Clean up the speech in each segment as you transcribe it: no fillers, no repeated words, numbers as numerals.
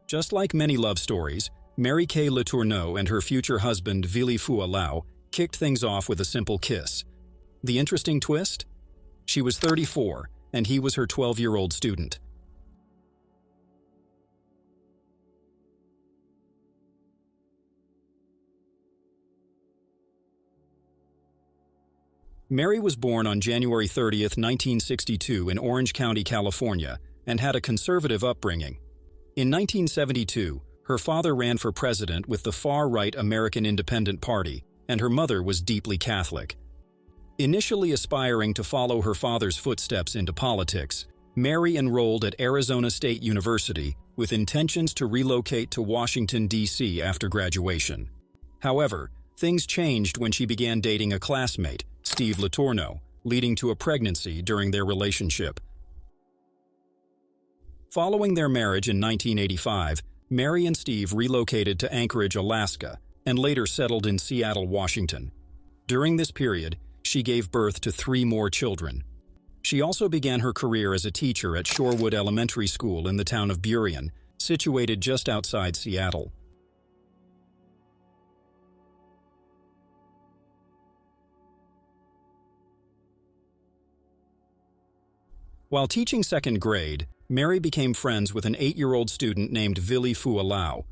Just like many love stories, Kay Letourneau and her future husband Vili Fualaau kicked things off with a simple kiss. The interesting twist? She was 34, and he was her 12-year-old student. Mary was born on January 30, 1962 in Orange County, California, and had a conservative upbringing. In 1972, her father ran for president with the far-right American Independent Party, and her mother was deeply Catholic. Initially aspiring to follow her father's footsteps into politics, Mary enrolled at Arizona State University with intentions to relocate to Washington, D.C. after graduation. However, things changed when she began dating a classmate, Steve Letourneau, leading to a pregnancy during their relationship. Following their marriage in 1985, Mary and Steve relocated to Anchorage, Alaska, and later settled in Seattle, Washington. During this period, she gave birth to 3 more children. She also began her career as a teacher at Shorewood Elementary School in the town of Burien, situated just outside Seattle. While teaching 2nd grade, Mary became friends with an 8-year-old student named Vili Fualaau.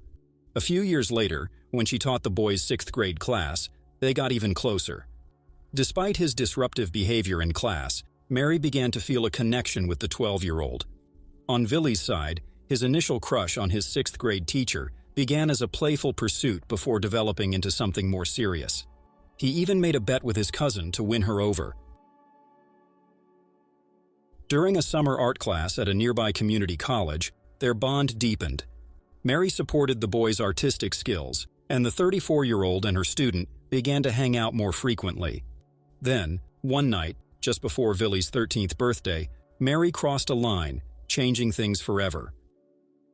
A few years later, when she taught the boys' 6th grade class, they got even closer. Despite his disruptive behavior in class, Mary began to feel a connection with the 12-year-old. On Vili's side, his initial crush on his 6th grade teacher began as a playful pursuit before developing into something more serious. He even made a bet with his cousin to win her over. During a summer art class at a nearby community college, their bond deepened. Mary supported the boys' artistic skills, and the 34-year-old and her student began to hang out more frequently. Then, one night, just before Vili's 13th birthday, Mary crossed a line, changing things forever.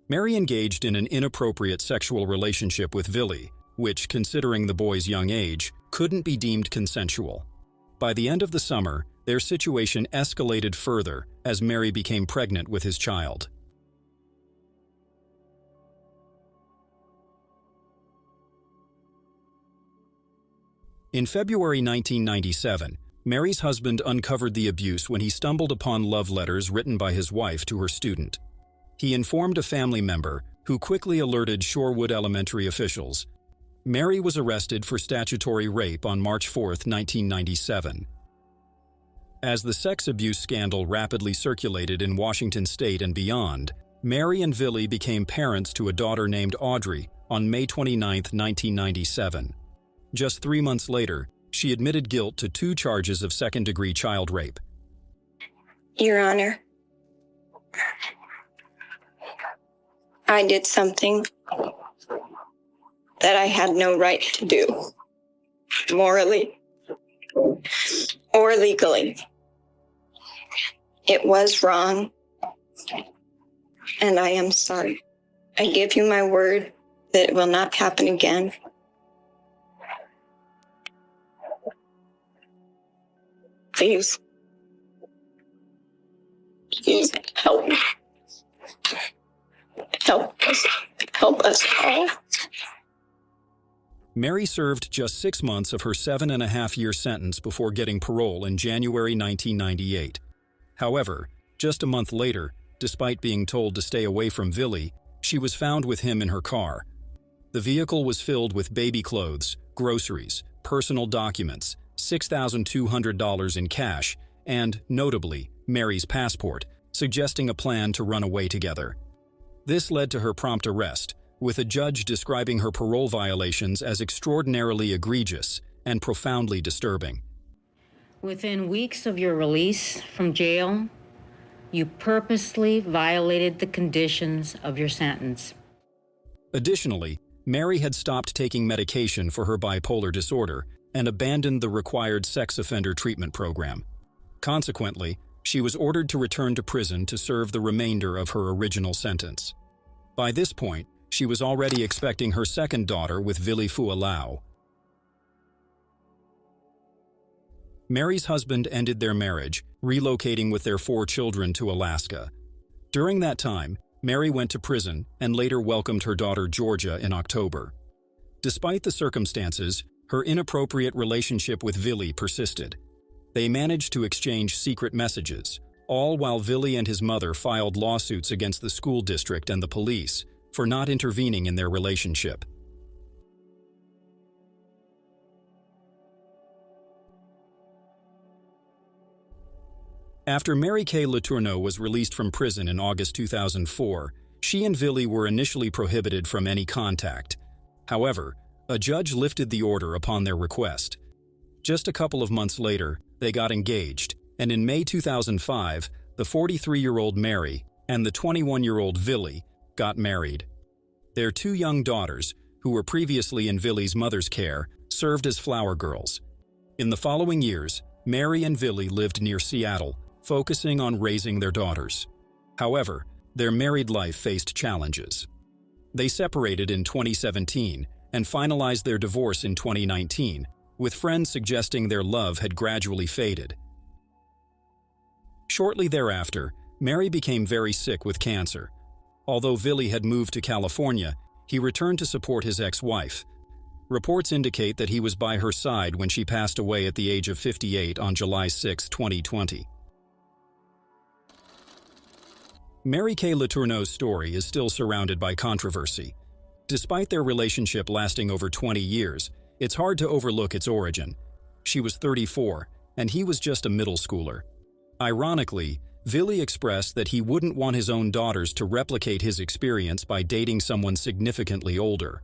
Mary engaged in an inappropriate sexual relationship with Vili, which, considering the boy's young age, couldn't be deemed consensual. By the end of the summer, their situation escalated further as Mary became pregnant with his child. In February 1997, Mary's husband uncovered the abuse when he stumbled upon love letters written by his wife to her student. He informed a family member, who quickly alerted Shorewood Elementary officials. Mary was arrested for statutory rape on March 4, 1997. As the sex abuse scandal rapidly circulated in Washington state and beyond, Mary and Vili became parents to a daughter named Audrey on May 29, 1997. Just 3 months later, she admitted guilt to 2 charges of second-degree child rape. Your Honor, I did something that I had no right to do, morally or legally. It was wrong, and I am sorry. I give you my word that it will not happen again. Please help me. Help us all. Mary served just 6 months of her 7.5-year sentence before getting parole in January 1998. However, just a month later, despite being told to stay away from Vili, she was found with him in her car. The vehicle was filled with baby clothes, groceries, personal documents, $6,200 in cash, and, notably, Mary's passport, suggesting a plan to run away together. This led to her prompt arrest, with a judge describing her parole violations as extraordinarily egregious and profoundly disturbing. Within weeks of your release from jail, you purposely violated the conditions of your sentence. Additionally, Mary had stopped taking medication for her bipolar disorder and abandoned the required sex offender treatment program. Consequently, she was ordered to return to prison to serve the remainder of her original sentence. By this point, she was already expecting her second daughter with Vili Fualaau. Mary's husband ended their marriage, relocating with their 4 children to Alaska. During that time, Mary went to prison and later welcomed her daughter Georgia in October. Despite the circumstances, her inappropriate relationship with Vili persisted. They managed to exchange secret messages, all while Vili and his mother filed lawsuits against the school district and the police for not intervening in their relationship. After Mary Kay Letourneau was released from prison in August 2004, she and Vili were initially prohibited from any contact. However, a judge lifted the order upon their request. Just a couple of months later, they got engaged, and in May 2005, the 43-year-old Mary and the 21-year-old Vili got married. Their two young daughters, who were previously in Vili's mother's care, served as flower girls. In the following years, Mary and Vili lived near Seattle, focusing on raising their daughters. However, their married life faced challenges. They separated in 2017 and finalized their divorce in 2019, with friends suggesting their love had gradually faded. Shortly thereafter, Mary became very sick with cancer. Although Vili had moved to California, he returned to support his ex-wife. Reports indicate that he was by her side when she passed away at the age of 58 on July 6, 2020. Mary Kay Letourneau's story is still surrounded by controversy. Despite their relationship lasting over 20 years, it's hard to overlook its origin. She was 34, and he was just a middle schooler. Ironically, Vili expressed that he wouldn't want his own daughters to replicate his experience by dating someone significantly older.